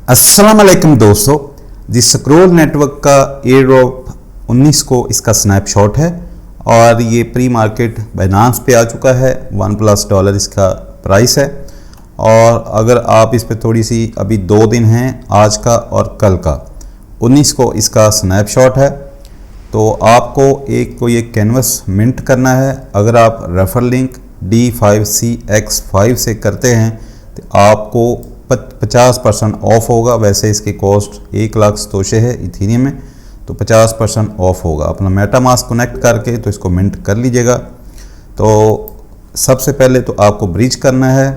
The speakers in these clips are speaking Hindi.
अस्सलाम वालेकुम दोस्तों, जी स्क्रोल नेटवर्क का एयर ड्रॉप 19 को इसका स्नैपशॉट है और ये प्री मार्केट बाइनांस पे आ चुका है। $1+ इसका प्राइस है। और अगर आप इस पे थोड़ी सी अभी 2 दिन हैं, आज का और कल का, 19 को इसका स्नैपशॉट है। तो आपको कोई एक कैनवस मिंट करना है। अगर आप रेफर लिंक D5CX5 से करते हैं तो आपको 50% ऑफ होगा। वैसे इसकी कॉस्ट 1 लाख सतोशे है इथीरियम में, तो 50% ऑफ होगा। अपना मेटामास्क कनेक्ट करके तो इसको मिंट कर लीजिएगा। तो सबसे पहले तो आपको ब्रिज करना है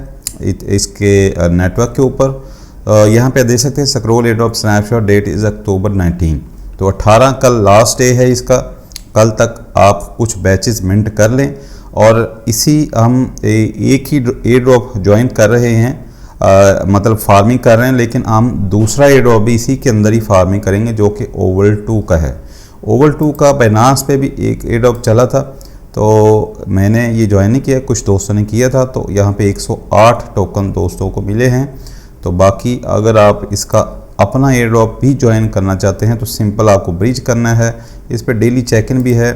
इसके नेटवर्क के ऊपर। यहाँ पे देख सकते हैं scroll air drop snapshot that is October 19। तो 18 कल लास्ट डे है इसका। कल तक आप कुछ बैचेस मिंट कर लें और इसी हम एक ही एयर ड्रॉप ज्वाइन कर रहे हैं, मतलब फार्मिंग कर रहे हैं, लेकिन हम दूसरा एयर ड्रॉप भी इसी के अंदर ही फार्मिंग करेंगे जो कि ओवल 2 का है। ओवल 2 का बाइनांस पे भी एक एयर ड्रॉप चला था, तो मैंने ये ज्वाइन नहीं किया, कुछ दोस्तों ने किया था। तो यहाँ पे 108 टोकन दोस्तों को मिले हैं। तो बाकी अगर आप इसका अपना एयर ड्रॉप भी ज्वाइन करना चाहते हैं तो सिंपल आपको ब्रिज करना है। इस पर डेली चेक इन भी है,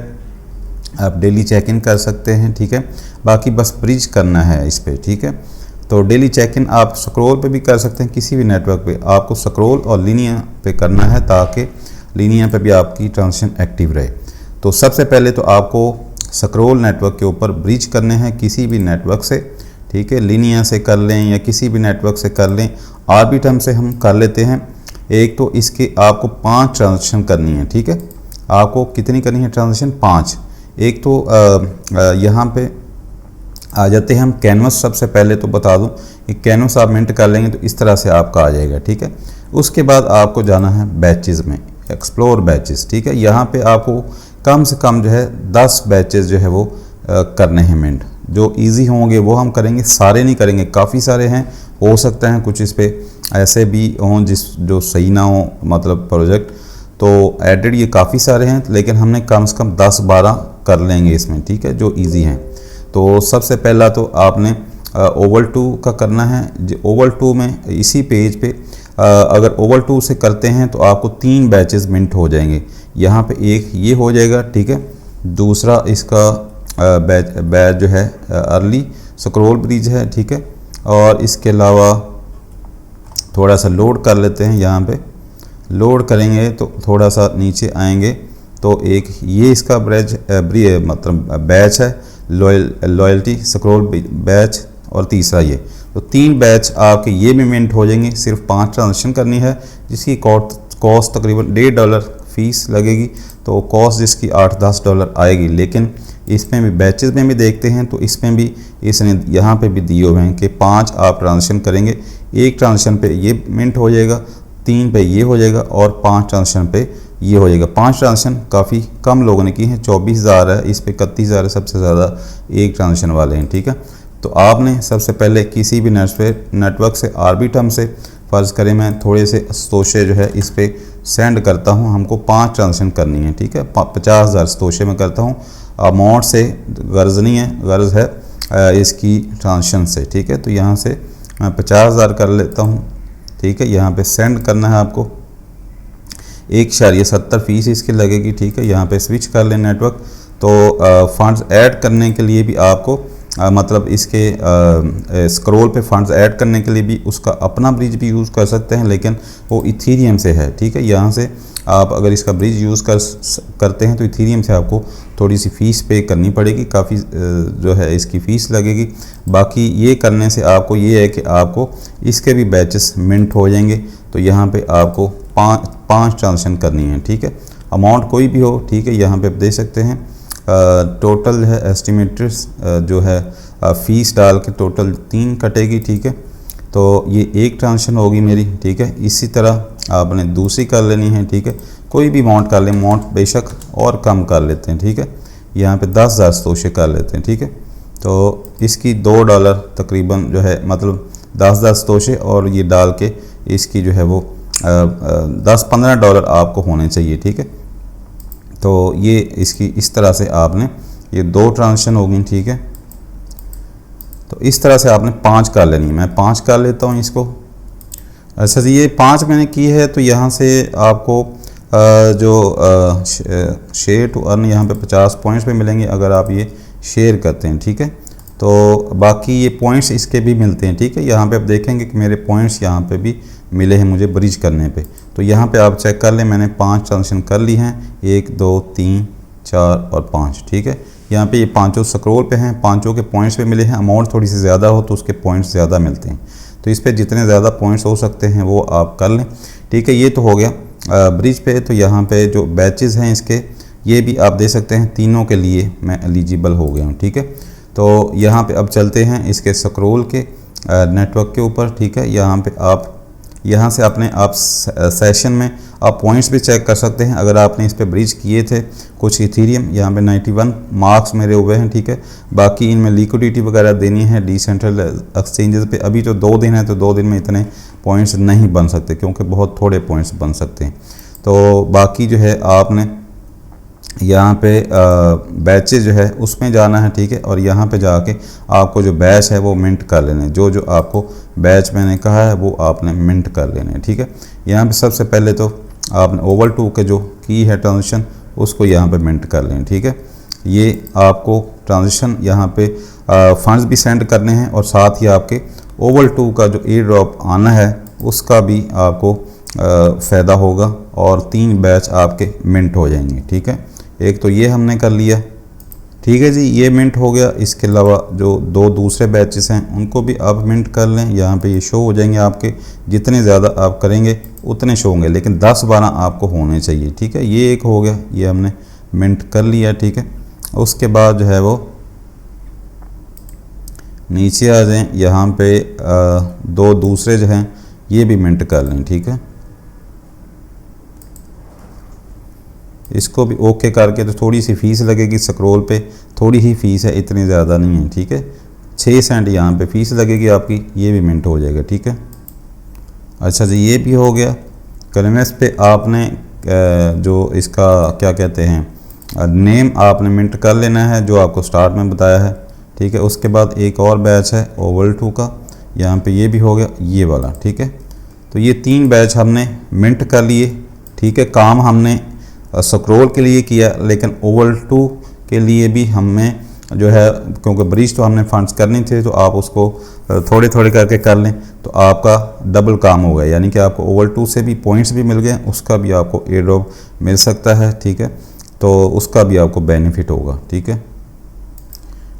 आप डेली चेक इन कर सकते हैं, ठीक है। बाकी बस ब्रिज करना है इस पर, ठीक है। तो डेली चेक इन आप स्क्रोल पे भी कर सकते हैं, किसी भी नेटवर्क पे। आपको स्क्रोल और लिनिया पे करना है ताकि लिनिया पे भी आपकी ट्रांजेक्शन एक्टिव रहे। तो सबसे पहले तो आपको स्क्रोल नेटवर्क के ऊपर ब्रिज करने हैं किसी भी नेटवर्क से, ठीक है। लिनिया से कर लें या किसी भी नेटवर्क से कर लें, आर्बिटम से हम कर लेते हैं। एक तो इसके आपको 5 ट्रांजेक्शन करनी है, ठीक है। आपको कितनी करनी है ट्रांजेक्शन? 5। एक तो यहाँ पे आ जाते हैं हम कैनवस। सबसे पहले तो बता दूं कि कैनवस आप मिंट कर लेंगे तो इस तरह से आपका आ जाएगा, ठीक है। उसके बाद आपको जाना है बैचेस में, एक्सप्लोर बैचेस, ठीक है। यहाँ पे आपको कम से कम जो है 10 बैचेस जो है वो करने हैं मिंट। जो इजी होंगे वो हम करेंगे, सारे नहीं करेंगे, काफ़ी सारे हैं। हो सकता है कुछ इस पर ऐसे भी हों जो सही ना हो, मतलब प्रोजेक्ट। तो एडेड ये काफ़ी सारे हैं, लेकिन हमने कम से कम 10-12 कर लेंगे इसमें, ठीक है, जो ईजी हैं। तो सबसे पहला तो आपने ओवल 2 का करना है। ओवल 2 में इसी पेज पे अगर ओवल 2 से करते हैं तो आपको 3 बैचेस मिंट हो जाएंगे। यहाँ पे एक ये हो जाएगा, ठीक है। दूसरा इसका बैच जो है अर्ली स्क्रोल ब्रिज है, ठीक है। और इसके अलावा थोड़ा सा लोड कर लेते हैं। यहाँ पे लोड करेंगे तो थोड़ा सा नीचे आएंगे तो एक ये इसका मतलब बैच है, लॉयल्टी स्क्रोल बैच, और तीसरा ये। तो 3 बैच आपके ये भी मिंट हो जाएंगे। सिर्फ 5 ट्रांजेक्शन करनी है, जिसकी कॉस्ट तकरीबन $1.5 फीस लगेगी। तो कॉस्ट जिसकी $8-10 आएगी। लेकिन इसमें भी बैचेस में भी देखते हैं तो इसमें भी इसने यहाँ पे भी दिए हुए हैं कि 5 आप ट्रांजेक्शन करेंगे। एक ट्रांजेक्शन पे ये मिंट हो जाएगा, 3 पे ये हो जाएगा और 5 ट्रांजेक्शन पे ये हो जाएगा। 5 ट्रांजेक्शन काफ़ी कम लोगों ने की हैं, 24,000 है, इस पे 31,000 है, सबसे ज़्यादा एक ट्रांजेक्शन वाले हैं, ठीक है। तो आपने सबसे पहले किसी भी नेटवर्क से, आर्बिटम से, फ़र्ज़ करें मैं थोड़े से सतोशे जो है इस पर सेंड करता हूँ, हमको 5 ट्रांजेक्शन करनी है, ठीक है। 50,000 सतोशे में करता हूँ। अमाउंट से गर्ज़ नहीं है, गर्ज़ है इसकी ट्रांजेक्शन से, ठीक है। तो यहाँ से मैं 50,000 कर लेता हूँ, ठीक है। यहाँ पे सेंड करना है आपको। 1.70 फीस इसकी लगेगी, ठीक है। यहाँ पे स्विच कर लें नेटवर्क। तो फंड्स ऐड करने के लिए भी आपको मतलब इसके स्क्रोल पे फंड्स ऐड करने के लिए भी उसका अपना ब्रिज भी यूज़ कर सकते हैं, लेकिन वो इथीरियम से है, ठीक है। यहाँ से आप अगर इसका ब्रिज यूज़ करते हैं तो इथीरियम से आपको थोड़ी सी फ़ीस पे करनी पड़ेगी, काफ़ी जो है इसकी फ़ीस लगेगी। बाकी ये करने से आपको ये है कि आपको इसके भी बैचेस मिंट हो जाएंगे। तो यहाँ पे आपको 5 ट्रांजेक्शन करनी है, ठीक है। अमाउंट कोई भी हो, ठीक है। यहाँ पे आप देख सकते हैं टोटल है एस्टिमेटेड जो है फ़ीस डाल के टोटल 3 कटेगी, ठीक है। तो ये एक ट्रांजेक्शन होगी मेरी, ठीक है। इसी तरह आपने दूसरी कर लेनी है, ठीक है। कोई भी अमाउंट कर लें, अमाउंट बेशक और कम कर लेते हैं, ठीक है। यहाँ पे 10,000 सतोशे कर लेते हैं, ठीक है। तो इसकी $2 तकरीबन जो है, मतलब 10,000 सतोशे, और ये डाल के इसकी जो है वो $10-15 आपको होने चाहिए, ठीक है। तो ये इसकी इस तरह से आपने ये 2 ट्रांजेक्शन होगी, ठीक है। तो इस तरह से आपने 5 कर लेनी है। मैं 5 कर लेता हूँ इसको। अच्छा जी, ये 5 मैंने की है, तो यहाँ से आपको जो शेयर टू अर्न यहाँ पे 50 पॉइंट्स पे मिलेंगे अगर आप ये शेयर करते हैं, ठीक है। तो बाकी ये पॉइंट्स इसके भी मिलते हैं, ठीक है। यहाँ पे आप देखेंगे कि मेरे पॉइंट्स यहाँ पे भी मिले हैं मुझे ब्रिज करने पे। तो यहाँ पे आप चेक कर लें, मैंने 5 ट्रांजेक्शन कर ली हैं, 1 2 3 4 और 5, ठीक है। यहाँ पे ये पाँचों स्क्रॉल पे हैं, पाँचों के पॉइंट्स पे मिले हैं। अमाउंट थोड़ी सी ज़्यादा हो तो उसके पॉइंट्स ज़्यादा मिलते हैं, तो इस पर जितने ज़्यादा पॉइंट्स हो सकते हैं वो आप कर लें, ठीक है। ये तो हो गया ब्रिज पे। तो यहाँ पे जो बैचेस हैं इसके, ये भी आप दे सकते हैं, तीनों के लिए मैं एलिजिबल हो गया हूँ, ठीक है। तो यहाँ पे अब चलते हैं इसके स्क्रॉल के नेटवर्क के ऊपर, ठीक है। यहाँ पे आप यहाँ से अपने आप सेशन में आप पॉइंट्स भी चेक कर सकते हैं अगर आपने इस पे ब्रिज किए थे कुछ इथीरियम। यहाँ पे 91 मार्क्स मेरे हुए हैं, ठीक है। बाकी इनमें लिक्विडिटी वगैरह देनी है डिसेंट्रल एक्सचेंजेस पे। अभी तो 2 दिन है, तो 2 दिन में इतने पॉइंट्स नहीं बन सकते क्योंकि बहुत थोड़े पॉइंट्स बन सकते हैं। तो बाकी जो है आपने यहाँ पे बैचेज जो है उसमें जाना है, ठीक है। और यहाँ पे जाके आपको जो बैच है वो मिंट कर लेने, जो आपको बैच मैंने कहा है वो आपने मिंट कर लेने, ठीक है। यहाँ पे सबसे पहले तो आपने ओवल 2 के जो की है ट्रांजेक्शन उसको यहाँ पे मिंट कर लें, ठीक है। ये आपको ट्रांजेक्शन यहाँ पे फंड्स भी सेंड करने हैं और साथ ही आपके ओवल 2 का जो एयर ड्रॉप आना है उसका भी आपको फ़ायदा होगा और 3 बैच आपके मिंट हो जाएंगे, ठीक है। एक तो ये हमने कर लिया, ठीक है जी, ये मिंट हो गया। इसके अलावा जो 2 दूसरे बैचेस हैं उनको भी आप मिंट कर लें। यहाँ पे ये शो हो जाएंगे आपके, जितने ज़्यादा आप करेंगे उतने शो होंगे, लेकिन 10-12 आपको होने चाहिए, ठीक है। ये एक हो गया, ये हमने मिंट कर लिया, ठीक है। उसके बाद जो है वो नीचे आ जाएं, यहाँ पे 2 दूसरे जो हैं ये भी मिंट कर लें, ठीक है। इसको भी ओके करके, तो थोड़ी सी फ़ीस लगेगी स्क्रॉल पे, थोड़ी ही फ़ीस है, इतनी ज़्यादा नहीं है, ठीक है। 6 सेंट यहाँ पे फ़ीस लगेगी आपकी, ये भी मिंट हो जाएगा, ठीक है। अच्छा जी, ये भी हो गया। करेंस पे आपने जो इसका क्या कहते हैं नेम आपने मिंट कर लेना है जो आपको स्टार्ट में बताया है, ठीक है। उसके बाद एक और बैच है ओवल 2 का, यहाँ पे ये भी हो गया, ये वाला, ठीक है। तो ये 3 बैच हमने मिंट कर लिए, ठीक है। काम हमने स्क्रॉल के लिए किया, लेकिन ओवल 2 के लिए भी हमें जो है, क्योंकि ब्रिज तो हमने फंड्स करने थे, तो आप उसको थोड़े थोड़े करके कर लें तो आपका डबल काम हो गया, यानी कि आपको ओवल 2 से भी पॉइंट्स भी मिल गए, उसका भी आपको एयर ड्रॉप मिल सकता है, ठीक है। तो उसका भी आपको बेनिफिट होगा, ठीक है।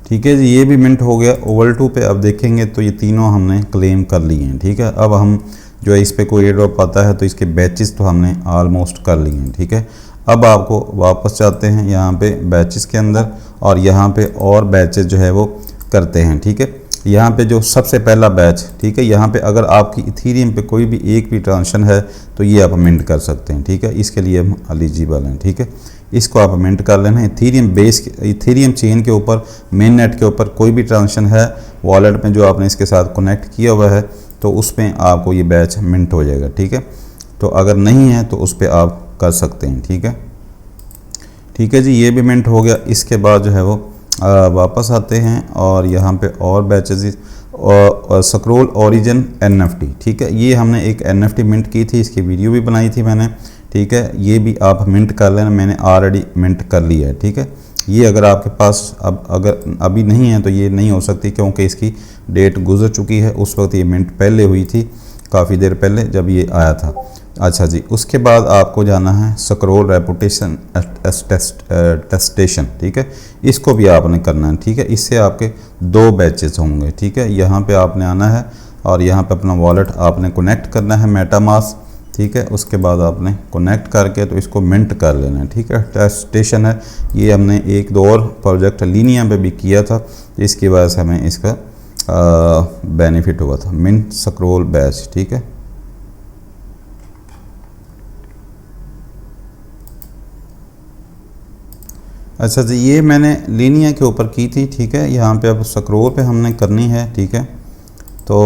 ठीक है जी, ये भी मिंट हो गया। ओवल 2 पे अब देखेंगे तो ये तीनों हमने क्लेम कर लिए हैं, ठीक है। अब हम जो है इस पर कोई एयर ड्रॉप आता है तो इसके बैचेस तो हमने ऑलमोस्ट कर लिए हैं, ठीक है। अब आपको वापस जाते हैं यहाँ पे बैचेस के अंदर और यहाँ पे और बैचेस जो है वो करते हैं, ठीक है। यहाँ पे जो सबसे पहला बैच, ठीक है, यहाँ पे अगर आपकी इथीरियम पे कोई भी एक भी ट्रांजेक्शन है तो ये आप मिंट कर सकते हैं, ठीक है। इसके लिए हम एलिजिबल हैं, ठीक है। इसको आप मिंट कर लेना है। इथीरियम चेन के ऊपर, मेन नेट के ऊपर कोई भी ट्रांजेक्शन है वॉलेट में जो आपने इसके साथ कनेक्ट किया हुआ है तो उसमें आपको ये बैच मिंट हो जाएगा, ठीक है। तो अगर नहीं है तो उस पर आप कर सकते हैं, ठीक है। ठीक है जी, ये भी मिंट हो गया। इसके बाद जो है वो वापस आते हैं और यहाँ पे और बैचेस और स्क्रॉल ओरिजिन NFT, ठीक है। ये हमने एक NFT मिंट की थी, इसकी वीडियो भी बनाई थी मैंने, ठीक है। ये भी आप मिंट कर लेना, मैंने ऑलरेडी मिंट कर लिया है, ठीक है। ये अगर आपके पास अगर अभी नहीं है तो ये नहीं हो सकती क्योंकि इसकी डेट गुजर चुकी है। उस वक्त ये मिंट पहले हुई थी, काफ़ी देर पहले जब ये आया था। अच्छा जी, उसके बाद आपको जाना है स्क्रॉल रेपुटेशन टेस्टेशन, ठीक है। इसको भी आपने करना है, ठीक है। इससे आपके 2 बैचेस होंगे, ठीक है। यहाँ पे आपने आना है और यहाँ पे अपना वॉलेट आपने कनेक्ट करना है मेटामास्क, ठीक है। उसके बाद आपने कनेक्ट करके तो इसको मिंट कर लेना है, ठीक है। टेस्टेशन है, ये हमने 1-2 और प्रोजेक्ट लीनिया पे भी किया था, इसकी वजह से हमें इसका बेनिफिट हुआ था। मिंट स्क्रॉल बैच, ठीक है। अच्छा जी, ये मैंने लीनिया के ऊपर की थी, ठीक है। यहाँ पे अब स्क्रॉल पे हमने करनी है, ठीक है। तो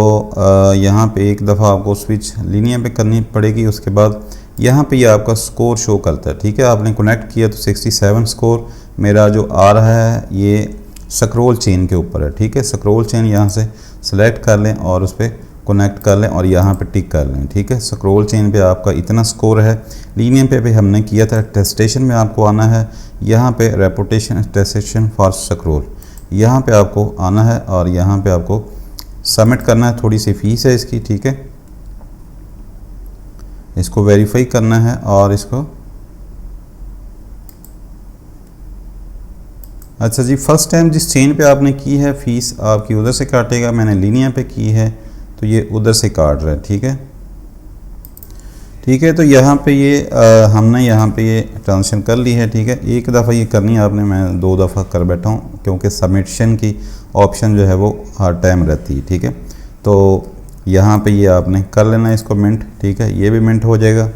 यहाँ पे एक दफ़ा आपको स्विच लीनिया पे करनी पड़ेगी। उसके बाद यहाँ पे ये आपका स्कोर शो करता है, ठीक है। आपने कनेक्ट किया तो 67 स्कोर मेरा जो आ रहा है ये स्क्रॉल चेन के ऊपर है, ठीक है। स्क्रॉल चेन यहाँ से सिलेक्ट कर लें और उस पर कनेक्ट कर लें और यहाँ पे टिक कर लें, ठीक है। स्क्रॉल चेन पे आपका इतना स्कोर है। लीनियम पे भी हमने किया था। टेस्टेशन में आपको आना है, यहाँ पे रेपुटेशन टेस्टेशन फॉर स्क्रॉल, यहाँ पे आपको आना है और यहाँ पे आपको सबमिट करना है। थोड़ी सी फीस है इसकी, ठीक है। इसको वेरीफाई करना है और इसको अच्छा जी, फर्स्ट टाइम जिस चेन पे आपने की है फ़ीस आपकी उधर से काटेगा। मैंने लीनिया पे की है तो ये उधर से काट रहा है, ठीक है। ठीक है, तो यहाँ पे ये हमने यहाँ पे ये ट्रांजेक्शन कर ली है, ठीक है। एक दफ़ा ये करनी है आपने, मैं 2 दफ़ा कर बैठा हूँ क्योंकि सबमिशन की ऑप्शन जो है वो हर टाइम रहती है, ठीक है। तो यहाँ पे ये आपने कर लेना है इसको मिंट, ठीक है। ये भी मिंट हो जाएगा।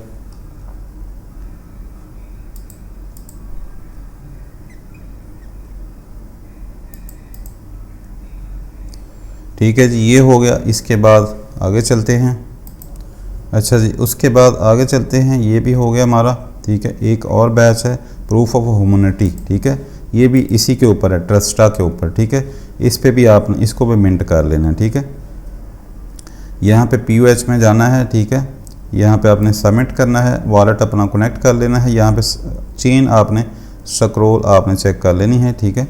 ठीक है जी, ये हो गया। इसके बाद आगे चलते हैं। अच्छा जी, उसके बाद आगे चलते हैं। ये भी हो गया हमारा, ठीक है। एक और बैच है प्रूफ ऑफ ह्यूमैनिटी, ठीक है। ये भी इसी के ऊपर है, ट्रस्टा के ऊपर, ठीक है। इस पे भी आपने इसको भी मिंट कर लेना है, ठीक है। यहाँ पे POH में जाना है, ठीक है। यहाँ पे आपने सबमिट करना है, वॉलेट अपना कनेक्ट कर लेना है। यहाँ पे चेन आपने स्क्रॉल आपने चेक कर लेनी है, ठीक है।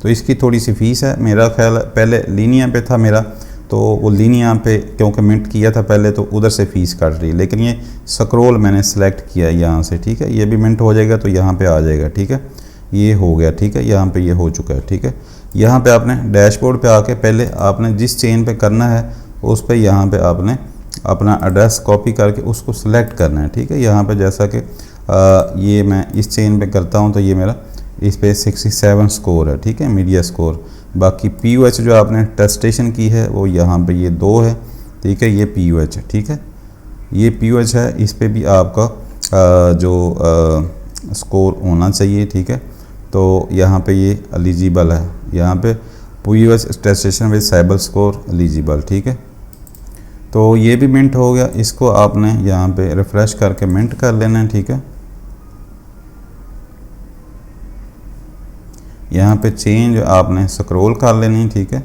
तो इसकी थोड़ी सी फ़ीस है। मेरा ख्याल पहले लीनिया पे था मेरा, तो वो लीनिया पे क्योंकि मिंट किया था पहले तो उधर से फ़ीस काट रही है, लेकिन ये स्क्रॉल मैंने सेलेक्ट किया यहाँ से, ठीक है। ये भी मिंट हो जाएगा तो यहाँ पे आ जाएगा, ठीक है। ये हो गया, ठीक है। यहाँ पे ये हो चुका है, ठीक है। यहाँ पे आपने डैशबोर्ड पे आके पहले आपने जिस चेन पे करना है उस पर यहाँ पे आपने अपना एड्रेस कॉपी करके उसको सिलेक्ट करना है, ठीक है। यहाँ पे जैसा कि ये मैं इस चेन पे करता हूँ तो ये मेरा इस पे 67 स्कोर है, ठीक है, मीडिया स्कोर। बाकी POH जो आपने टेस्टेशन की है वो यहाँ पे ये 2 है, ठीक है। ये POH है, ठीक है। ये POH है, इस पे भी आपका जो स्कोर होना चाहिए, ठीक है। तो यहाँ पे ये एलिजिबल है, यहाँ पे POH attestation with cyber score eligible, ठीक है। तो ये भी मिंट हो गया। इसको आपने यहाँ पे रिफ़्रेश करके मिंट कर लेना है, ठीक है। यहाँ पे चेंज आपने स्क्रॉल कर लेनी, ठीक है।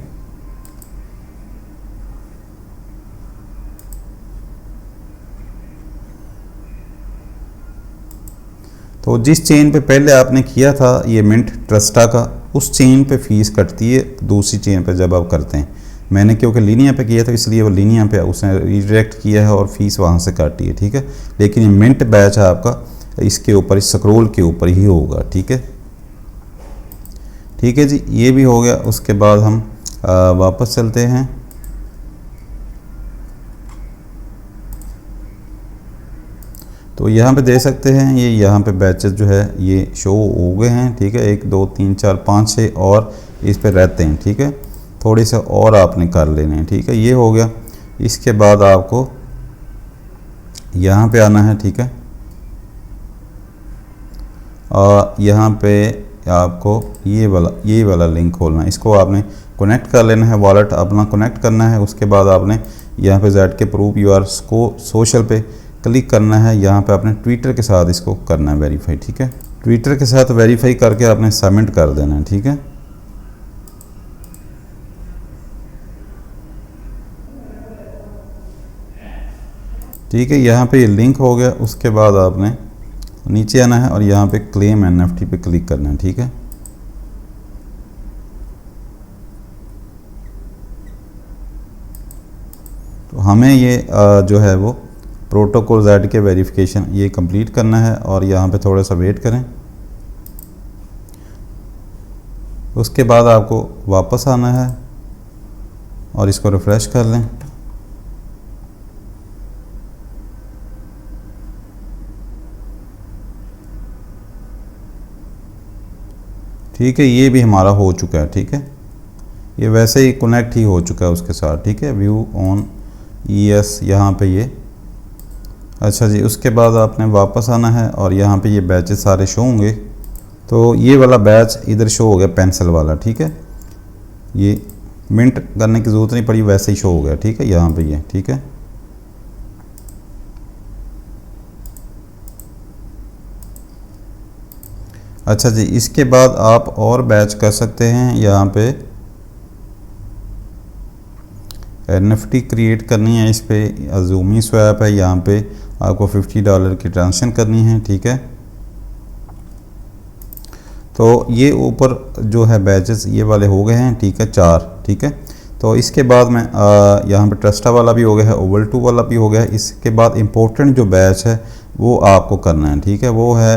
तो जिस चेन पे पहले आपने किया था ये मिंट ट्रस्टा का, उस चेन पे फ़ीस कटती है दूसरी चेन पे जब आप करते हैं। मैंने क्योंकि लीनिया पे किया था इसलिए वो लीनिया पे उसने रिडायरेक्ट किया है और फीस वहाँ से काटी है, ठीक है। लेकिन ये मिंट बैच है आपका इसके ऊपर, इस स्क्रॉल के ऊपर ही होगा, ठीक है। ठीक है जी, ये भी हो गया। उसके बाद हम वापस चलते हैं। तो यहाँ पे देख सकते हैं ये यहाँ पे बैचेस जो है ये शो हो गए हैं, ठीक है। 1 2 3 4 5 6 और इस पे रहते हैं, ठीक है। थोड़े से और आपने कर लेने हैं, ठीक है। ये हो गया। इसके बाद आपको यहाँ पे आना है, ठीक है। और यहाँ पे आपको ये वाला लिंक खोलना है। इसको आपने कनेक्ट कर लेना है, वॉलेट अपना कनेक्ट करना है। उसके बाद आपने यहाँ पे Z के प्रूफ यू आर सोशल पे क्लिक करना है। यहाँ पे आपने ट्विटर के साथ इसको करना है वेरीफाई, ठीक है। ट्विटर के साथ वेरीफाई करके आपने सबमिट कर देना है, ठीक है। ठीक है, यहाँ पे ये लिंक हो गया। उसके बाद आपने नीचे आना है और यहाँ पे क्लेम NFT पे क्लिक करना है, ठीक है। तो हमें ये जो है वो प्रोटोकॉल Z के वेरिफिकेशन ये कंप्लीट करना है और यहाँ पे थोड़ा सा वेट करें। उसके बाद आपको वापस आना है और इसको रिफ़्रेश कर लें। ठीक है, ये भी हमारा हो चुका है, ठीक है। ये वैसे ही कनेक्ट ही हो चुका है उसके साथ, ठीक है। व्यू ऑन ES यहाँ पे ये। अच्छा जी, उसके बाद आपने वापस आना है और यहाँ पे ये बैचेस सारे शो होंगे। तो ये वाला बैच इधर शो हो गया, पेंसिल वाला, ठीक है। ये मिंट करने की ज़रूरत नहीं पड़ी, वैसे ही शो हो गया, ठीक है। यहाँ पे ये, ठीक है। अच्छा जी, इसके बाद आप और बैच कर सकते हैं। यहाँ पे NFT क्रिएट करनी है, इस पे अजूमी स्वैप है, यहाँ पे आपको $50 की ट्रांजेक्शन करनी है, ठीक है। तो ये ऊपर जो है बैचेस ये वाले हो गए हैं, ठीक है, 4, ठीक है। तो इसके बाद में यहाँ पे ट्रस्टा वाला भी हो गया है, ओवल 2 वाला भी हो गया है। इसके बाद इम्पोर्टेंट जो बैच है वो आपको करना है, ठीक है, वो है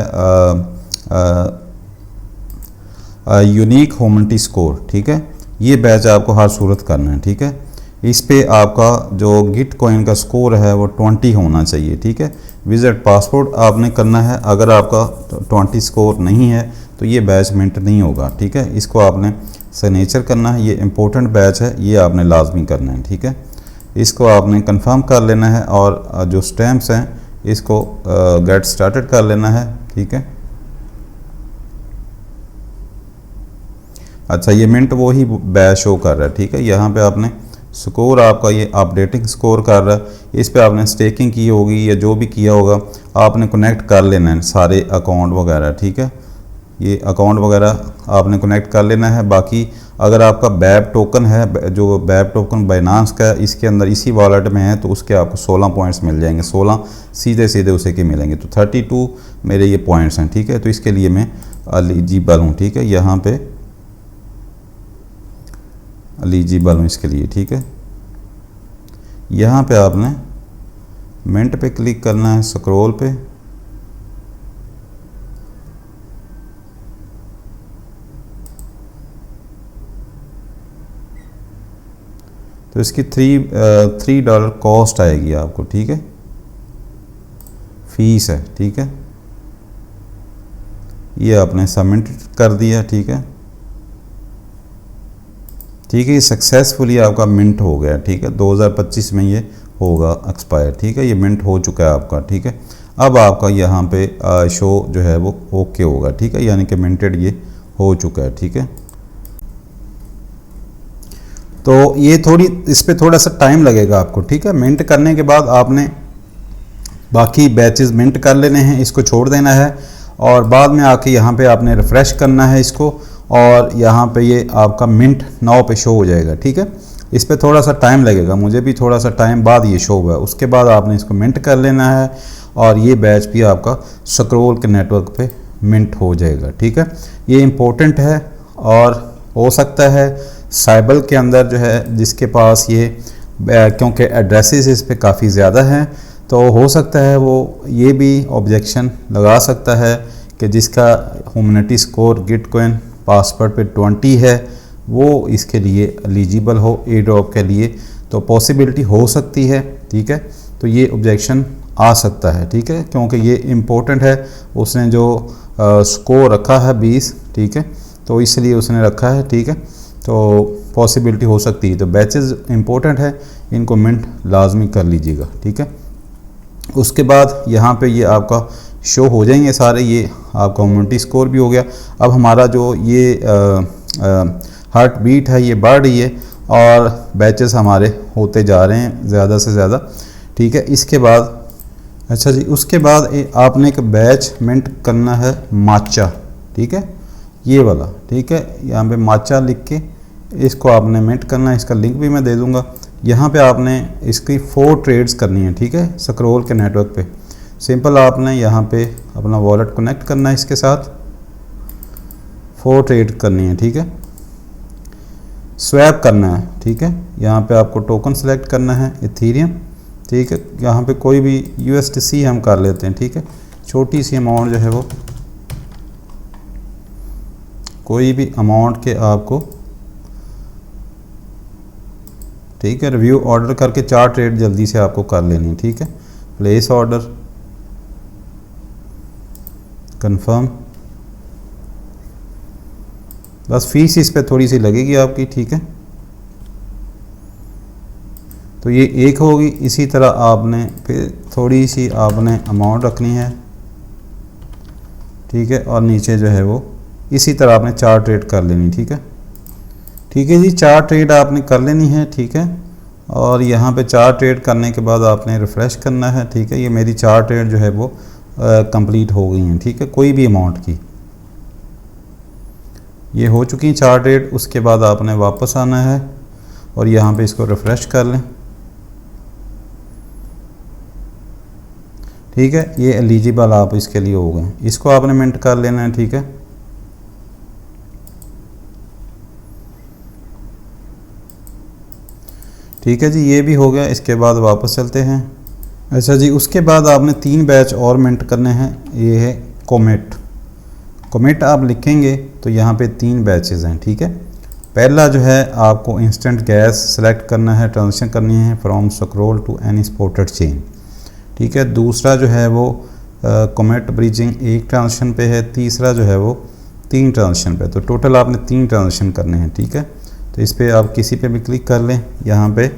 यूनिक ह्यूमैनिटी स्कोर, ठीक है। ये बैच आपको हर सूरत करना है, ठीक है। इस पे आपका जो गिट कॉइन का स्कोर है वो 20 होना चाहिए, ठीक है। विजिट पासपोर्ट आपने करना है, अगर आपका 20 स्कोर नहीं है तो ये बैच मिंट नहीं होगा, ठीक है। इसको आपने सिग्नेचर करना है, ये इम्पोर्टेंट बैच है, ये आपने लाजमी करना है, ठीक है। इसको आपने कंफर्म कर लेना है और जो स्टैम्प्स हैं इसको गेट स्टार्टेड कर लेना है, ठीक है। अच्छा, ये मिंट वो ही बैच शो कर रहा है, ठीक है। यहाँ पे आपने स्कोर आपका ये अपडेटिंग स्कोर कर रहा है, इस पे आपने स्टेकिंग की होगी या जो भी किया होगा आपने कनेक्ट कर लेना है सारे अकाउंट वगैरह, ठीक है। ये अकाउंट वगैरह आपने कनेक्ट कर लेना है। बाकी अगर आपका बैब टोकन है, जो बैब टोकन बाइनांस का है, इसके अंदर इसी वॉलेट में है, तो उसके आपको 16 पॉइंट्स मिल जाएंगे, 16 सीधे सीधे उसे के मिलेंगे। तो 32 मेरे ये पॉइंट्स हैं, ठीक है। तो इसके लिए मैं एलिजिबल हूँ, ठीक है, यहाँ पे एलिजिबल हूँ इसके लिए, ठीक है। यहाँ पे आपने मिंट पे क्लिक करना है, स्क्रॉल पे, तो इसकी $3 कॉस्ट आएगी आपको, ठीक है, फीस है, ठीक है। ये आपने सबमिट कर दिया, ठीक है, ठीक है। ये सक्सेसफुली आपका मिंट हो गया, ठीक है। 2025 में ये होगा एक्सपायर, ठीक है। ये मिंट हो चुका है आपका, ठीक है। अब आपका यहाँ पे शो जो है वो ओके होगा, ठीक है, यानी कि मिंटेड ये हो चुका है, ठीक है। तो ये इस पे थोड़ा सा टाइम लगेगा आपको, ठीक है। मिंट करने के बाद आपने बाकी बैचेस मिंट कर लेने हैं, इसको छोड़ देना है और बाद में आके यहाँ पे आपने रिफ़्रेश करना है इसको, और यहाँ पे ये आपका मिंट नाउ पे शो हो जाएगा, ठीक है। इस पे थोड़ा सा टाइम लगेगा, मुझे भी थोड़ा सा टाइम बाद ये शो हुआ है। उसके बाद आपने इसको मिंट कर लेना है और ये बैच भी आपका स्क्रॉल के नेटवर्क पे मिंट हो जाएगा, ठीक है। ये इम्पोर्टेंट है और हो सकता है साइबल के अंदर जो है जिसके पास ये क्योंकि एड्रेसेस इस पे काफ़ी ज़्यादा हैं, तो हो सकता है वो ये भी ऑब्जेक्शन लगा सकता है कि जिसका ह्यूमैनिटी स्कोर गिटकॉइन पासवर्ड पे 20 है वो इसके लिए एलिजिबल हो एयर ड्रॉप के लिए, तो पॉसिबिलिटी हो सकती है, ठीक है। तो ये ऑब्जेक्शन आ सकता है, ठीक है, क्योंकि ये इम्पोर्टेंट है। उसने जो स्कोर रखा है 20, ठीक है, तो इसलिए उसने रखा है, ठीक है। तो पॉसिबिलिटी हो सकती है। तो बैचेस इंपॉर्टेंट है, इनको मिंट लाजमी कर लीजिएगा, ठीक है। उसके बाद यहाँ पे ये आपका शो हो जाएंगे सारे, ये आपका ह्यूमैनिटी स्कोर भी हो गया। अब हमारा जो ये हार्ट बीट है ये बढ़ रही है और बैचेस हमारे होते जा रहे हैं ज़्यादा से ज़्यादा, ठीक है। इसके बाद अच्छा जी, उसके बाद आपने एक बैच मिंट करना है माचा, ठीक है, ये वाला, ठीक है। यहाँ पे माचा लिख के इसको आपने मिंट करना है, इसका लिंक भी मैं दे दूँगा। यहाँ पे आपने इसकी 4 ट्रेड्स करनी है, ठीक है, स्क्रॉल के नेटवर्क पे। सिंपल आपने यहाँ पे अपना वॉलेट कनेक्ट करना है, इसके साथ 4 ट्रेड करनी है, ठीक है। स्वैप करना है, ठीक है। यहाँ पे आपको टोकन सेलेक्ट करना है इथेरियम, ठीक है। यहाँ पे कोई भी USDC हम कर लेते हैं, ठीक है। छोटी सी अमाउंट जो है वो कोई भी अमाउंट के आपको, ठीक है, रिव्यू ऑर्डर करके 4 ट्रेड जल्दी से आपको कर लेनी, ठीक है। प्लेस ऑर्डर, कंफर्म, बस फीस इस पे थोड़ी सी लगेगी आपकी, ठीक है। तो ये एक होगी। इसी तरह आपने फिर थोड़ी सी आपने अमाउंट रखनी है, ठीक है, और नीचे जो है वो इसी तरह आपने 4 ट्रेड कर लेनी, ठीक है। ठीक है जी, 4 ट्रेड आपने कर लेनी है, ठीक है। और यहाँ पे 4 ट्रेड करने के बाद आपने रिफ़्रेश करना है, ठीक है। ये मेरी 4 ट्रेड जो है वो कंप्लीट हो गई हैं, ठीक है, कोई भी अमाउंट की ये हो चुकी हैं 4 ट्रेड। उसके बाद आपने वापस आना है और यहाँ पे इसको रिफ़्रेश कर लें। ठीक है, ये एलिजिबल आप इसके लिए हो गए, इसको आपने मिंट कर लेना है। ठीक है, ठीक है जी, ये भी हो गया। इसके बाद वापस चलते हैं। अच्छा जी, उसके बाद आपने 3 बैच और मिंट करने हैं। ये है कोमेट। कोमेट आप लिखेंगे तो यहाँ पे 3 बैचेस हैं। ठीक है, पहला जो है आपको इंस्टेंट गैस सेलेक्ट करना है, ट्रांजिशन करनी है from scroll to any spotted chain. ठीक है, दूसरा जो है वो कोमेट ब्रिजिंग 1 ट्रांजिशन पे है, तीसरा जो है वो 3 ट्रांजिशन पे। तो टोटल आपने 3 ट्रांजिशन करने हैं। ठीक है, तो इस पर आप किसी पे भी क्लिक कर लें यहाँ पे,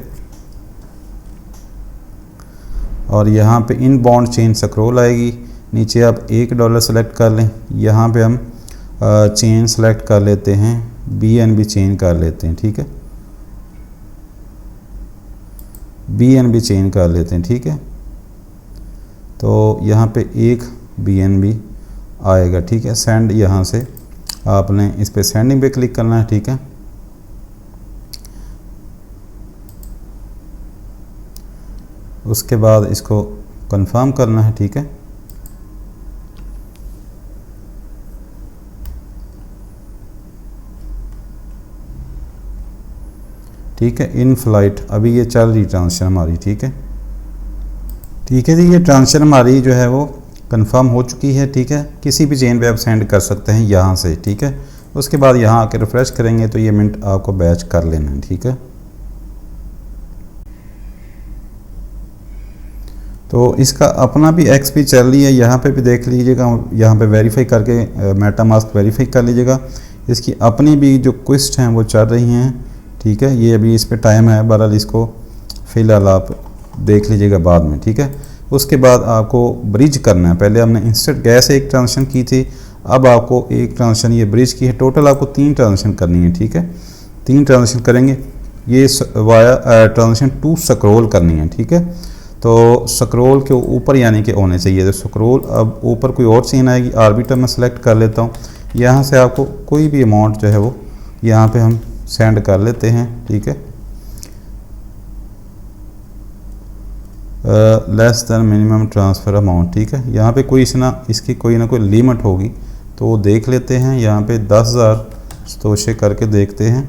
और यहाँ पे इन बॉन्ड चेन स्क्रॉल आएगी, नीचे आप $1 सेलेक्ट कर लें। यहाँ पे हम चेन सेलेक्ट कर लेते हैं, BNB चेन कर लेते हैं। ठीक है, BNB चेन कर लेते हैं। ठीक है, तो यहाँ पे 1 BNB आएगा। ठीक है, सेंड, यहाँ से आपने इस पे सेंडिंग पे क्लिक करना है। ठीक है, उसके बाद इसको कंफर्म करना है। ठीक है, ठीक है, इन फ्लाइट अभी ये चल रही ट्रांजिशन हमारी। ठीक है, ठीक है जी, ये ट्रांजिशन हमारी जो है वो कंफर्म हो चुकी है। ठीक है, किसी भी चेन पे आप सेंड कर सकते हैं यहाँ से। ठीक है, उसके बाद यहाँ आके रिफ्रेश करेंगे तो ये मिनट आपको बैच कर लेना है। ठीक है, तो इसका अपना भी XP चल रही है, यहाँ पे भी देख लीजिएगा, यहाँ पे वेरीफाई करके मेटामास्क वेरीफाई कर लीजिएगा। इसकी अपनी भी जो क्विस्ट हैं वो चल रही हैं। ठीक है, ये अभी इस पे टाइम है, बहरहाल इसको फ़िलहाल आप देख लीजिएगा बाद में। ठीक है, उसके बाद आपको ब्रिज करना है। पहले हमने इंस्टेंट गैस 1 ट्रांजिशन की थी, अब आपको 1 ट्रांजिशन ये ब्रिज की है। टोटल आपको 3 ट्रांजिशन करनी है। ठीक है, 3 ट्रांजिशन करेंगे, ये वाया ट्रांजिशन 2 स्क्रॉल करनी है। ठीक है, तो स्क्रॉल के ऊपर यानी कि होने चाहिए। तो स्क्रॉल अब ऊपर कोई और चेन आएगी, आर्बिटर में सेलेक्ट कर लेता हूँ। यहाँ से आपको कोई भी अमाउंट जो है वो यहाँ पे हम सेंड कर लेते हैं। ठीक है, less than minimum transfer amount. ठीक है, यहाँ पे कोई इसकी कोई ना कोई लिमिट होगी, तो वो देख लेते हैं। यहाँ पे 10,000 सतोशे करके देखते हैं।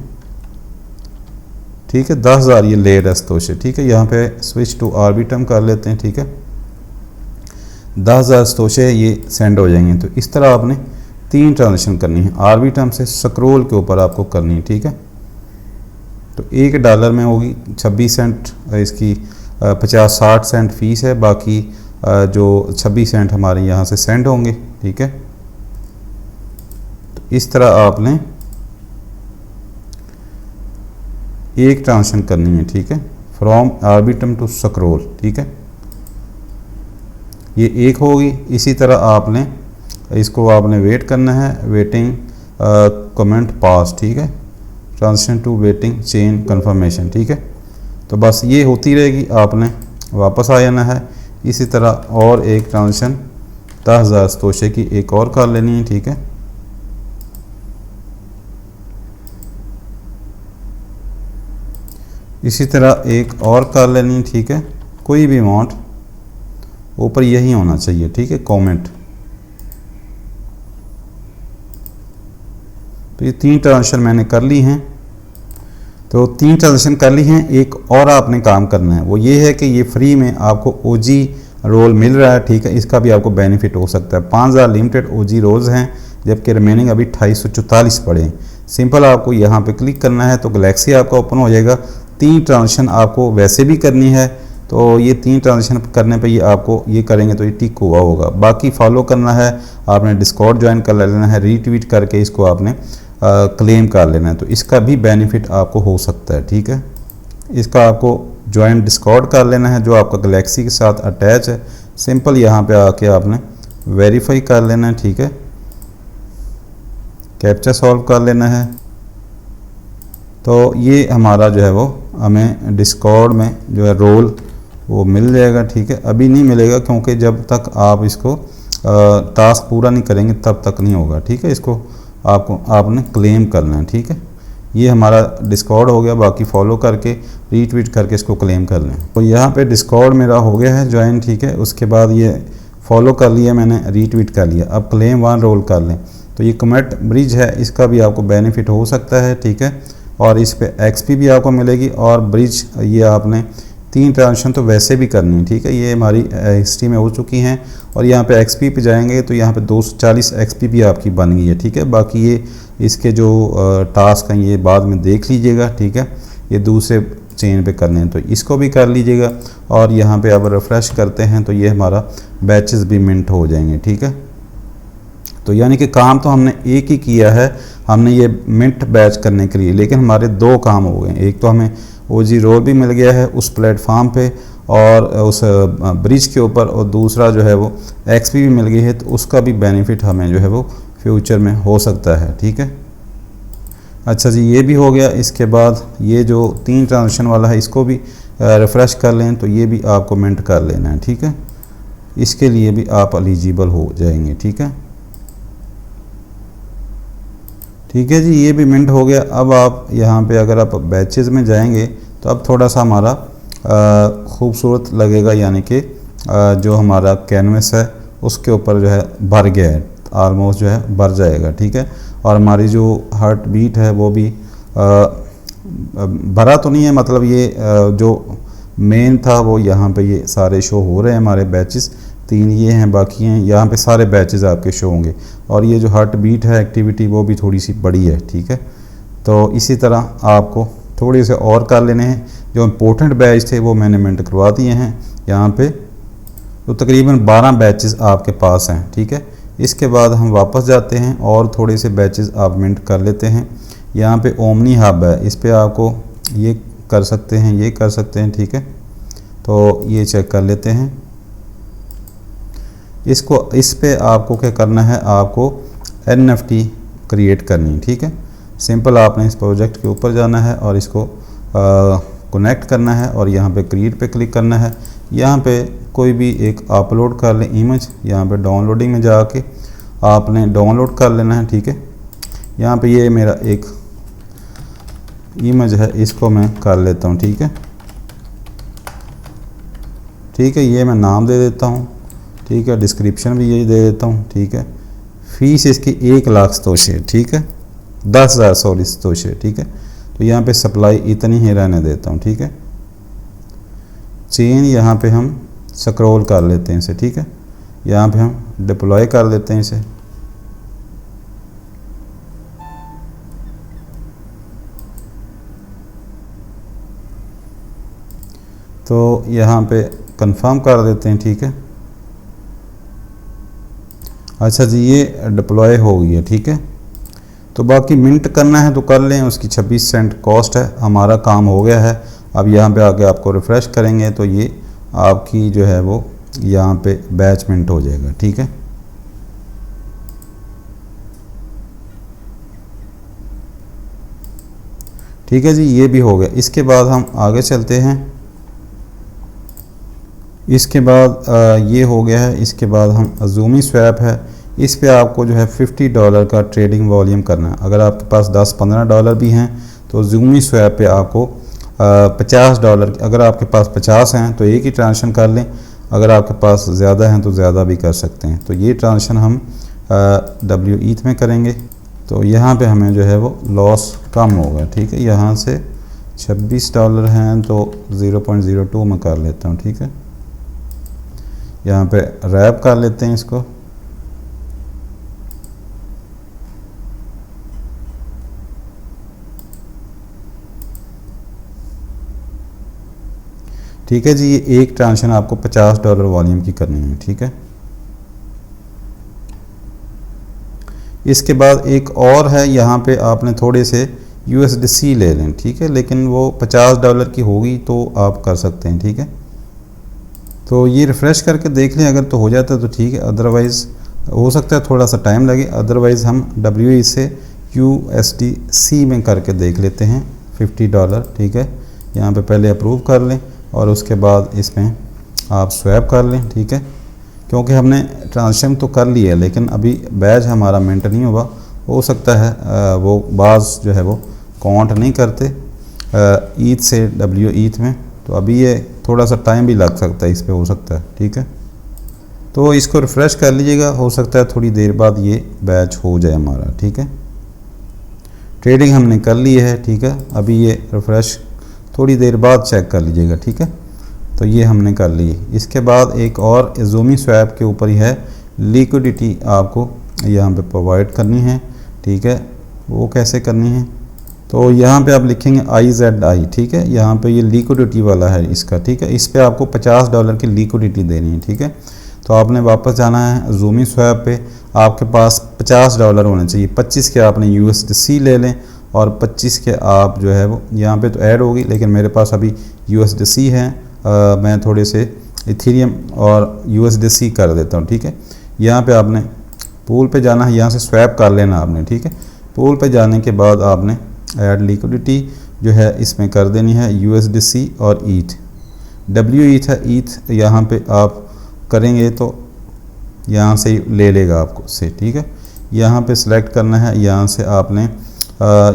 ठीक है, 10,000 ये ले रहा सतोशे। ठीक है, यहाँ पे स्विच टू आर्बिटम कर लेते हैं। ठीक है, 10,000 सतोशे ये सेंड हो जाएंगे। तो इस तरह आपने 3 ट्रांजेक्शन करनी है, आर्बिटम से स्क्रॉल के ऊपर आपको करनी है। ठीक है, तो $1 में होगी 26 सेंट, इसकी 50-60 सेंट फ़ीस है, बाकी जो 26 सेंट हमारे यहाँ से सेंड होंगे। ठीक है, तो इस तरह आपने 1 ट्रांजेक्शन करनी है। ठीक है, फ्रॉम आर्बिटम टू स्क्रॉल। ठीक है, ये 1 होगी। इसी तरह आपने इसको वेट करना है, वेटिंग कमेंट पास। ठीक है, transition to waiting chain confirmation. ठीक है, तो बस ये होती रहेगी, आपने वापस आ जाना है। इसी तरह और 1 ट्रांजिशन 10,000 सतोशे की एक और कर लेनी है। ठीक है, इसी तरह एक और कर लेनी। ठीक है, कोई भी अमाउंट ऊपर यही होना चाहिए। ठीक है, कमेंट। तो ये 3 ट्रांजेक्शन मैंने कर ली हैं। तो 3 ट्रांजेक्शन कर ली हैं। एक और आपने काम करना है, वो ये है कि ये फ्री में आपको OG रोल मिल रहा है। ठीक है, इसका भी आपको बेनिफिट हो सकता है। 5,000 लिमिटेड OG रोल्स हैं, जबकि रिमेनिंग अभी 2844 पड़े हैं। सिंपल आपको यहाँ पे क्लिक करना है तो गैलेक्सी आपका ओपन हो जाएगा। 3 ट्रांजेक्शन आपको वैसे भी करनी है, तो ये 3 ट्रांजेक्शन करने पे ये आपको ये करेंगे तो ये टिक हुआ होगा। बाकी फॉलो करना है, आपने डिस्कॉर्ड ज्वाइन कर लेना है, रीट्वीट करके इसको आपने क्लेम कर लेना है, तो इसका भी बेनिफिट आपको हो सकता है। ठीक है, इसका आपको ज्वाइन डिस्कॉर्ड कर लेना है जो आपका गैलेक्सी के साथ अटैच है। सिंपल यहाँ पे आके आपने वेरीफाई कर लेना है। ठीक है, कैप्चा सॉल्व कर लेना है। तो ये हमारा जो है वो हमें डिस्कॉर्ड में जो है रोल वो मिल जाएगा। ठीक है, अभी नहीं मिलेगा क्योंकि जब तक आप इसको टास्क पूरा नहीं करेंगे तब तक नहीं होगा। ठीक है, इसको आपने क्लेम करना है। ठीक है, ये हमारा डिस्कॉर्ड हो गया। बाकी फॉलो करके रीट्वीट करके इसको क्लेम कर लें। तो यहाँ पे डिस्कॉर्ड मेरा हो गया है ज्वाइन, ठीक है। उसके बाद ये फॉलो कर लिया मैंने, रीट्वीट कर लिया। अब क्लेम 1 रोल कर लें। तो ये कमेट ब्रिज है, इसका भी आपको बेनिफिट हो सकता है, ठीक है। और इस पे एक्सपी भी आपको मिलेगी और ब्रिज ये आपने 3 ट्रांजेक्शन तो वैसे भी करनी है, ठीक है। ये हमारी हिस्ट्री में हो चुकी हैं। और यहाँ पे एक्सपी पे जाएंगे तो यहाँ पे 240 एक्सपी भी आपकी बन गई है, ठीक है। बाकी ये इसके जो टास्क हैं ये बाद में देख लीजिएगा, ठीक है। ये दूसरे चेन पे करने हैं तो इसको भी कर लीजिएगा। और यहाँ पे अब रिफ़्रेश करते हैं तो ये हमारा बैचेस भी मिंट हो जाएंगे, ठीक है। तो यानी कि काम तो हमने एक ही किया है, हमने ये मिंट बैच करने के लिए, लेकिन हमारे 2 काम हो गए। एक तो हमें ओजी रोल भी मिल गया है उस प्लेटफॉर्म पे और उस ब्रिज के ऊपर, और दूसरा जो है वो एक्सपी भी मिल गई है, तो उसका भी बेनिफिट हमें जो है वो फ्यूचर में हो सकता है, ठीक है। अच्छा जी, ये भी हो गया। इसके बाद ये जो 3 ट्रांजेक्शन वाला है इसको भी रिफ़्रेश कर लें तो ये भी आपको मिंट कर लेना है, ठीक है। इसके लिए भी आप एलिजिबल हो जाएंगे, ठीक है। ठीक है जी, ये भी मिंट हो गया। अब आप यहाँ पे अगर आप बैचेस में जाएंगे तो अब थोड़ा सा हमारा खूबसूरत लगेगा, यानी कि जो हमारा कैनवस है उसके ऊपर जो है भर गया है, आलमोस्ट जो है भर जाएगा, ठीक है। और हमारी जो हार्ट बीट है वो भी भरा तो नहीं है, मतलब ये जो मेन था वो यहाँ पे ये सारे शो हो रहे हैं हमारे बैचेस। 3 ये हैं, बाकी हैं यहाँ पे सारे बैचेस आपके शो होंगे। और ये जो हार्ट बीट है एक्टिविटी वो भी थोड़ी सी बड़ी है, ठीक है। तो इसी तरह आपको थोड़े से और कर लेने हैं। जो इम्पोर्टेंट बैच थे वो मैंने मिंट करवा दिए हैं यहाँ पे। तो तकरीबन 12 बैचेस आपके पास हैं, ठीक है। इसके बाद हम वापस जाते हैं और थोड़े से बैचेस आप मिंट कर लेते हैं। यहाँ पे ओमनी हब है, इस पर आपको ये कर सकते हैं, ये कर सकते हैं, ठीक है। तो ये चेक कर लेते हैं इसको। इस पे आपको क्या करना है, आपको NFT क्रिएट करनी है, ठीक है। सिंपल आपने इस प्रोजेक्ट के ऊपर जाना है और इसको कनेक्ट करना है और यहाँ पे क्रिएट पे क्लिक करना है। यहाँ पे कोई भी एक अपलोड कर लें इमेज, यहाँ पे डाउनलोडिंग में जाके आपने डाउनलोड कर लेना है, ठीक है। यहाँ पे ये मेरा एक इमेज है, इसको मैं कर लेता हूँ, ठीक है। ठीक है, ये मैं नाम दे देता हूँ, ठीक है। डिस्क्रिप्शन भी यही दे देता हूँ, ठीक है। फीस इसकी 1 लाख तोशे, ठीक है। 10,000 सॉरी तोशे, ठीक है। तो यहाँ पे सप्लाई इतनी ही रहने देता हूँ, ठीक है। चेन यहाँ पे हम स्क्रॉल कर लेते हैं इसे, ठीक है। यहाँ पे हम डिप्लॉय कर लेते हैं इसे। तो यहाँ पे कंफर्म कर देते हैं, ठीक है। अच्छा जी, ये डिप्लॉय हो गई है, ठीक है। तो बाकी मिंट करना है तो कर लें, उसकी 26 सेंट कॉस्ट है। हमारा काम हो गया है। अब यहाँ पे आके आपको रिफ़्रेश करेंगे तो ये आपकी जो है वो यहाँ पे बैच मिंट हो जाएगा, ठीक है। ठीक है जी, ये भी हो गया। इसके बाद हम आगे चलते हैं। इसके बाद ये हो गया है। इसके बाद हम अजूमी स्वैप है, इस पे आपको जो है $50 का ट्रेडिंग वॉल्यूम करना है। अगर आपके पास $10-15 भी हैं तो जूमी स्वैप पे आपको $50, अगर आपके पास 50 हैं तो एक ही ट्रांजेक्शन कर लें, अगर आपके पास ज़्यादा हैं तो ज़्यादा भी कर सकते हैं। तो ये ट्रांजेक्शन हम WETH में करेंगे तो यहाँ पे हमें जो है वो लॉस कम होगा, ठीक है। यहाँ से $26 हैं तो 0.02 में कर लेता हूँ, ठीक है। यहाँ पे रैप कर लेते हैं इसको। ठीक है जी, ये एक ट्रांजेक्शन आपको $50 वॉल्यूम की करनी है, ठीक है। इसके बाद एक और है, यहाँ पे आपने थोड़े से USDC ले लें, ठीक है। लेकिन वो $50 की होगी तो आप कर सकते हैं, ठीक है। तो ये रिफ़्रेश करके देख लें, अगर तो हो जाता है तो ठीक है, अदरवाइज़ हो सकता है थोड़ा सा टाइम लगे। अदरवाइज़ हम WE से USDC में करके देख लेते हैं $50, ठीक है। यहाँ पे पहले अप्रूव कर लें और उसके बाद इसमें आप स्वैप कर लें, ठीक है। क्योंकि हमने ट्रांजेक्शन तो कर लिया है लेकिन अभी बैच हमारा मिंट नहीं हुआ, हो सकता है वो बाज़ जो है वो काउंट नहीं करते ईथ से डब्ल्यू ईथ में, तो अभी ये थोड़ा सा टाइम भी लग सकता है इस पे, हो सकता है। ठीक है, तो इसको रिफ़्रेश कर लीजिएगा, हो सकता है थोड़ी देर बाद ये बैच हो जाए हमारा। ठीक है, ट्रेडिंग हमने कर ली है। ठीक है, अभी ये रिफ़्रेश थोड़ी देर बाद चेक कर लीजिएगा। ठीक है, तो ये हमने कर ली। इसके बाद एक और ज़ूमी स्वैप के ऊपर ही है, लिक्विडिटी आपको यहाँ पे प्रोवाइड करनी है। ठीक है, वो कैसे करनी है, तो यहाँ पे आप लिखेंगे IZI। ठीक है, यहाँ पे ये लिक्विडिटी वाला है इसका। ठीक है, इस पे आपको $50 की लिक्विडिटी देनी है। ठीक है, तो आपने वापस जाना है ज़ूमी स्वैप पे, आपके पास $50 होने चाहिए। 25 के आपने USDC ले लें और 25 के आप जो है वो यहाँ पे तो ऐड होगी, लेकिन मेरे पास अभी USDC है। मैं थोड़े से इथेरियम और USDC कर देता हूँ। ठीक है, यहाँ पे आपने पूल पे जाना है, यहाँ से स्वैप कर लेना आपने। ठीक है, पूल पे जाने के बाद आपने ऐड लिक्विडिटी जो है इसमें कर देनी है USDC और ईथ। डब्ल्यू ईथ है, ईथ यहाँ पे आप करेंगे तो यहाँ से ले लेगा आपको से। ठीक है, यहाँ पे सिलेक्ट करना है, यहाँ से आपने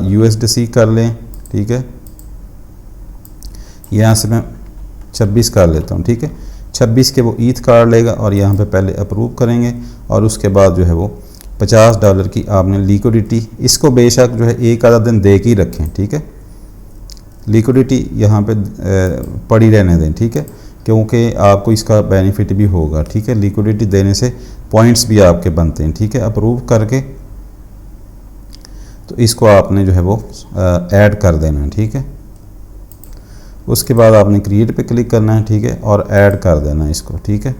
USDC कर लें। ठीक है, यहाँ से मैं 26 कर लेता हूँ। ठीक है, 26 के वो ईथ काट लेगा और यहाँ पे पहले अप्रूव करेंगे और उसके बाद जो है वो $50 की आपने लिक्विडिटी, इसको बेशक जो है एक आधा दिन दे के ही रखें। ठीक है, लिक्विडिटी यहाँ पे पड़ी रहने दें। ठीक है, क्योंकि आपको इसका बेनिफिट भी होगा। ठीक है, लिक्विडिटी देने से पॉइंट्स भी आपके बनते हैं। ठीक है, अप्रूव करके तो इसको आपने जो है वो ऐड कर देना है। ठीक है, उसके बाद आपने क्रिएट पे क्लिक करना है। ठीक है, और ऐड कर देना है इसको। ठीक है,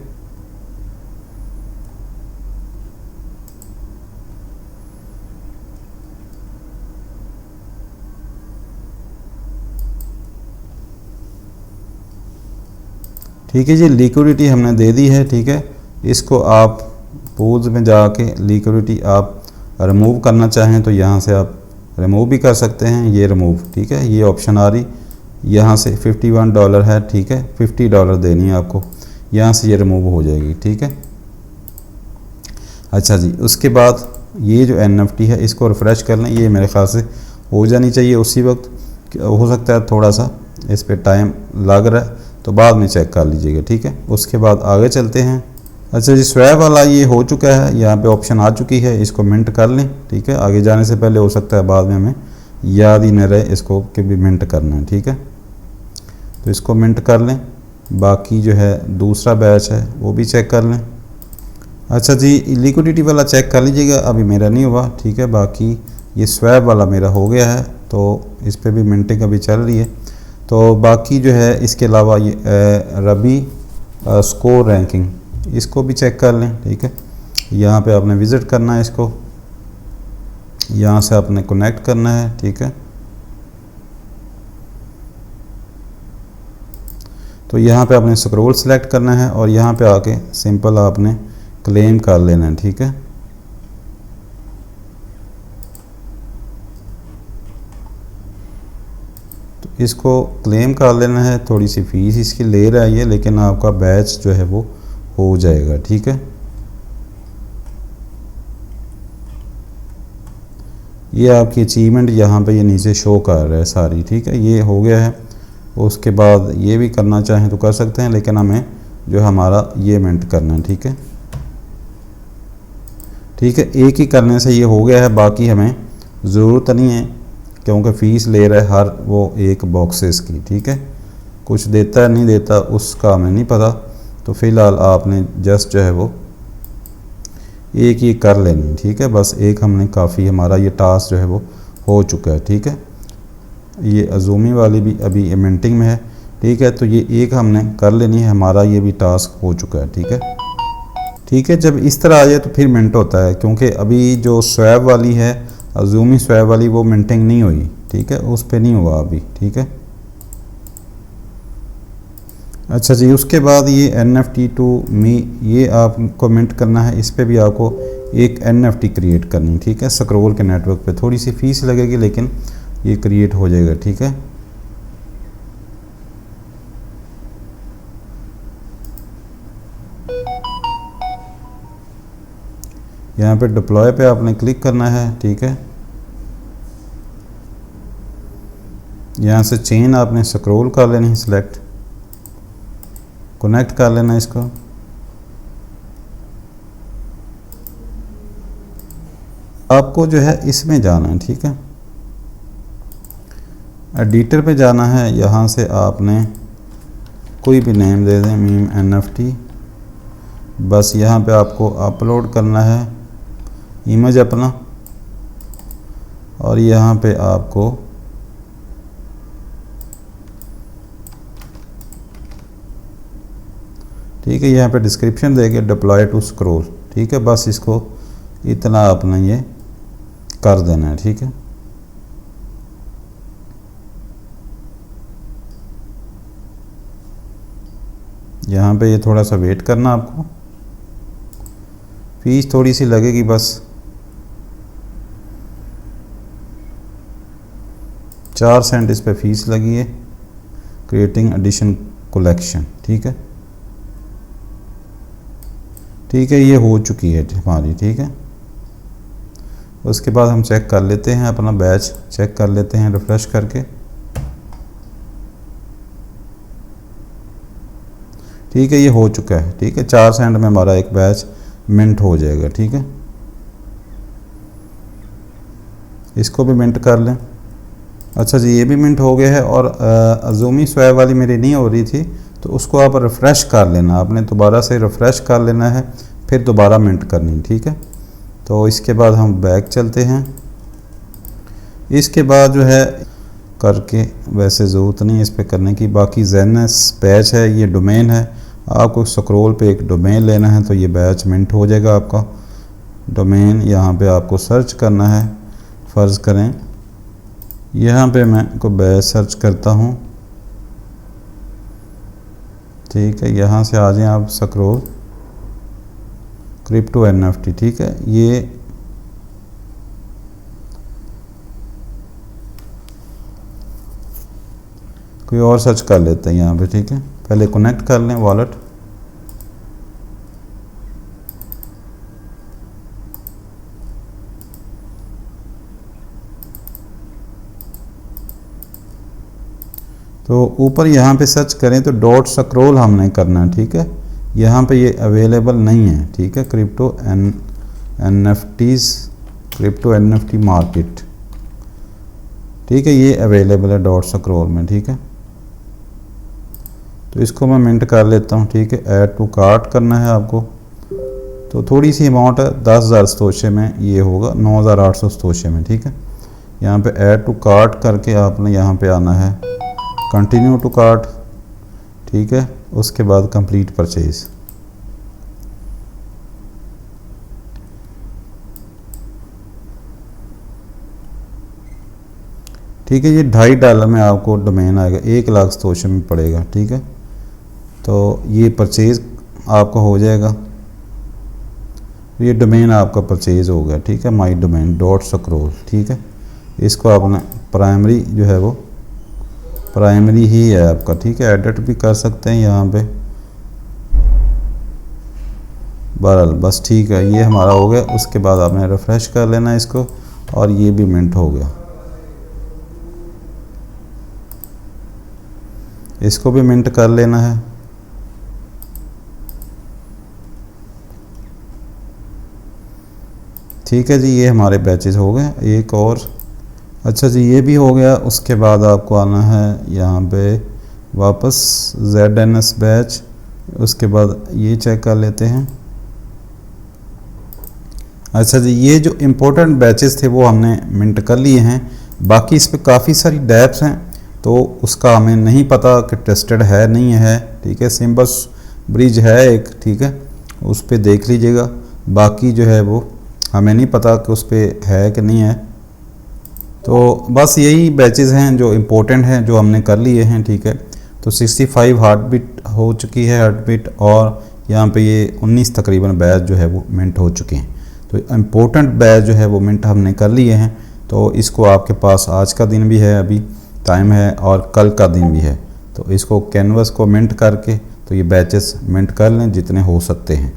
ठीक है जी, लिक्विडिटी हमने दे दी है। ठीक है, इसको आप पूल्स में जाके लिक्विडिटी आप रिमूव करना चाहें तो यहाँ से आप रिमूव भी कर सकते हैं। ये रिमूव, ठीक है, ये ऑप्शन आ रही, यहाँ से $51 है। ठीक है, $50 देनी है आपको, यहाँ से ये रिमूव हो जाएगी। ठीक है, अच्छा जी, उसके बाद ये जो NFT है इसको रिफ़्रेश कर लें। ये मेरे ख्याल से हो जानी चाहिए उसी वक्त, हो सकता है थोड़ा सा इस पर टाइम लग रहा है तो बाद में चेक कर लीजिएगा। ठीक है, उसके बाद आगे चलते हैं। अच्छा जी, स्वैप वाला ये हो चुका है, यहाँ पे ऑप्शन आ चुकी है, इसको मिंट कर लें। ठीक है, आगे जाने से पहले हो सकता है बाद में हमें याद ही न रहे इसको कि भी मिंट करना है। ठीक है, तो इसको मिंट कर लें। बाकी जो है दूसरा बैच है वो भी चेक कर लें। अच्छा जी, लिक्विडिटी वाला चेक कर लीजिएगा, अभी मेरा नहीं हुआ। ठीक है, बाकी ये स्वैप वाला मेरा हो गया है, तो इस पर भी मिंटिंग अभी चल रही है। तो बाकी जो है इसके अलावा ये रबी स्कोर रैंकिंग, इसको भी चेक कर लें। ठीक है, यहाँ पे आपने विज़िट करना है, इसको यहाँ से आपने कनेक्ट करना है। ठीक है, तो यहाँ पे आपने स्क्रॉल सेलेक्ट करना है और यहाँ पे आके सिंपल आपने क्लेम कर लेना है। ठीक है, तो इसको क्लेम कर लेना है। थोड़ी सी फीस इसकी ले रहा है ये, लेकिन आपका बैच जो है वो हो जाएगा। ठीक है, ये आपकी अचीवमेंट यहाँ पे ये नीचे शो कर रहा है सारी। ठीक है, ये हो गया है। उसके बाद ये भी करना चाहें तो कर सकते हैं, लेकिन हमें जो हमारा ये मिंट करना है। ठीक है, ठीक है, एक ही करने से ये हो गया है, बाकी हमें ज़रूरत नहीं है क्योंकि फ़ीस ले रहा है हर वो एक बॉक्सेस की। ठीक है, कुछ देता है नहीं देता उसका हमें नहीं पता, तो फ़िलहाल आपने जस्ट जो है वो एक ही कर लेनी। ठीक है, बस एक हमने काफ़ी, हमारा ये टास्क जो है वो हो चुका है। ठीक है, ये अजूमी वाली भी अभी मिंटिंग में है। ठीक है, तो ये एक हमने कर लेनी है, हमारा ये भी टास्क हो चुका है। ठीक है, ठीक है, जब इस तरह आ जाए तो फिर मिंट होता है, क्योंकि अभी जो स्वैप वाली है, अजूमी स्वैप वाली, वो मिंटिंग नहीं हुई। ठीक है, उस पर नहीं हुआ अभी। ठीक है, अच्छा जी, उसके बाद ये NFT टू मी, ये आपको मिंट करना है। इस पर भी आपको एक NFT क्रिएट करनी। ठीक है, स्क्रॉल के नेटवर्क पे थोड़ी सी फीस लगेगी, लेकिन ये क्रिएट हो जाएगा। ठीक है, यहाँ पे डिप्लॉय पे आपने क्लिक करना है। ठीक है, यहाँ से चेन आपने स्क्रॉल कर लेनी है, सिलेक्ट, कनेक्ट कर लेना इसको। आपको जो है इसमें जाना है, ठीक है, एडिटर पे जाना है। यहाँ से आपने कोई भी नेम दे दें, मीम NFT। बस यहाँ पे आपको अपलोड करना है इमेज अपना, और यहाँ पे आपको ठीक है, यहाँ पे डिस्क्रिप्शन देके डिप्लॉय टू स्क्रॉल, ठीक है, बस इसको इतना अपना ये कर देना है, ठीक है। यहाँ पे ये थोड़ा सा वेट करना आपको, फीस थोड़ी सी लगेगी, बस 4 सेंट इस पे फीस लगी है, क्रिएटिंग एडिशन कलेक्शन, ठीक है। ठीक है, ये हो चुकी है हमारी, ठीक है। उसके बाद हम चेक कर लेते हैं, अपना बैच चेक कर लेते हैं रिफ्रेश करके। ठीक है, ये हो चुका है, ठीक है। 4 सेंट में हमारा एक बैच मिंट हो जाएगा, ठीक है। इसको भी मिंट कर लें। अच्छा जी, ये भी मिंट हो गया है। और अजूमी स्वैप वाली मेरी नहीं हो रही थी, तो उसको आप रिफ़्रेश कर लेना, आपने दोबारा से रिफ़्रेश कर लेना है, फिर दोबारा मिंट करनी, ठीक है। तो इसके बाद हम बैक चलते हैं। इसके बाद जो है करके, वैसे ज़रूरत नहीं है इस पर करने की, बाकी ज़ेनस बैच है, ये डोमेन है, आपको स्क्रॉल पे एक डोमेन लेना है, तो ये बैच मिंट हो जाएगा आपका डोमेन। यहाँ पे आपको सर्च करना है, फ़र्ज़ करें यहाँ पे मैं को बैच सर्च करता हूँ, ठीक है। यहाँ से आ जाएं आप स्क्रॉल, क्रिप्टो NFT, ठीक है। ये कोई और सर्च कर लेते हैं यहाँ पे, ठीक है। पहले कनेक्ट कर लें वॉलेट। तो ऊपर यहाँ पे सर्च करें तो डॉट स्क्रॉल हमने करना है, ठीक है। यहाँ पे ये अवेलेबल नहीं है, ठीक है। Crypto NFTs, crypto NFT market, ठीक है, ये अवेलेबल है डॉट स्क्रॉल में, ठीक है। तो इसको मैं मिंट कर लेता हूँ, ठीक है। ऐड टू कार्ट करना है आपको, तो थोड़ी सी अमाउंट है, 10,000 सतोशे में ये होगा, 9,800 सतोशे में, ठीक है। यहाँ पे ऐड टू कार्ट करके आपने यहाँ पे आना है कंटिन्यू टू कार्ट, ठीक है। उसके बाद कंप्लीट परचेज, ठीक है। ये $2.5 में आपको डोमेन आएगा, 1 लाख सतोशे में पड़ेगा, ठीक है। तो ये परचेज़ आपका हो जाएगा, ये डोमेन आपका परचेज़ हो गया, ठीक है। माई डोमेन डॉट स्क्रॉल, ठीक है। इसको आपने प्राइमरी जो है वो प्राइमरी ही है आपका, ठीक है। एडिट भी कर सकते हैं यहाँ पे, बहरहाल बस ठीक है, ये हमारा हो गया। उसके बाद आपने रिफ़्रेश कर लेना इसको, और ये भी मिंट हो गया। इसको भी मिंट कर लेना है, ठीक है जी। ये हमारे बैचेस हो गए। एक और, अच्छा जी, ये भी हो गया। उसके बाद आपको आना है यहाँ पे वापस ZNS बैच, उसके बाद ये चेक कर लेते हैं। अच्छा जी, ये जो इम्पोर्टेंट बैचेस थे वो हमने मिंट कर लिए हैं, बाकी इस पर काफ़ी सारी डैप्स हैं, तो उसका हमें नहीं पता कि टेस्टेड है नहीं है, ठीक है। सिम्बस ब्रिज है एक, ठीक है, उस पर देख लीजिएगा। बाकी जो है वो हमें नहीं पता कि उस पर है कि नहीं है। तो बस यही बैचेस हैं जो इम्पोर्टेंट हैं, जो हमने कर लिए हैं, ठीक है। तो 65 हार्ट बीट हो चुकी है, हार्ट बीट, और यहाँ पे ये 19 तकरीबन बैच जो है वो मिंट हो चुके हैं। तो इम्पोर्टेंट बैच जो है वो मिंट हमने कर लिए हैं। तो इसको आपके पास आज का दिन भी है, अभी टाइम है, और कल का दिन भी है। तो इसको कैनवस को मिंट करके तो ये बैचेस मिंट कर लें जितने हो सकते हैं,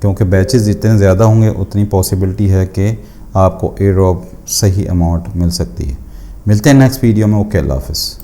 क्योंकि बैचेस जितने ज़्यादा होंगे उतनी पॉसिबिलिटी है कि आपको एयर ड्रॉप सही अमाउंट मिल सकती है। मिलते हैं नेक्स्ट वीडियो में। ओके, अल्लाह हाफिज़।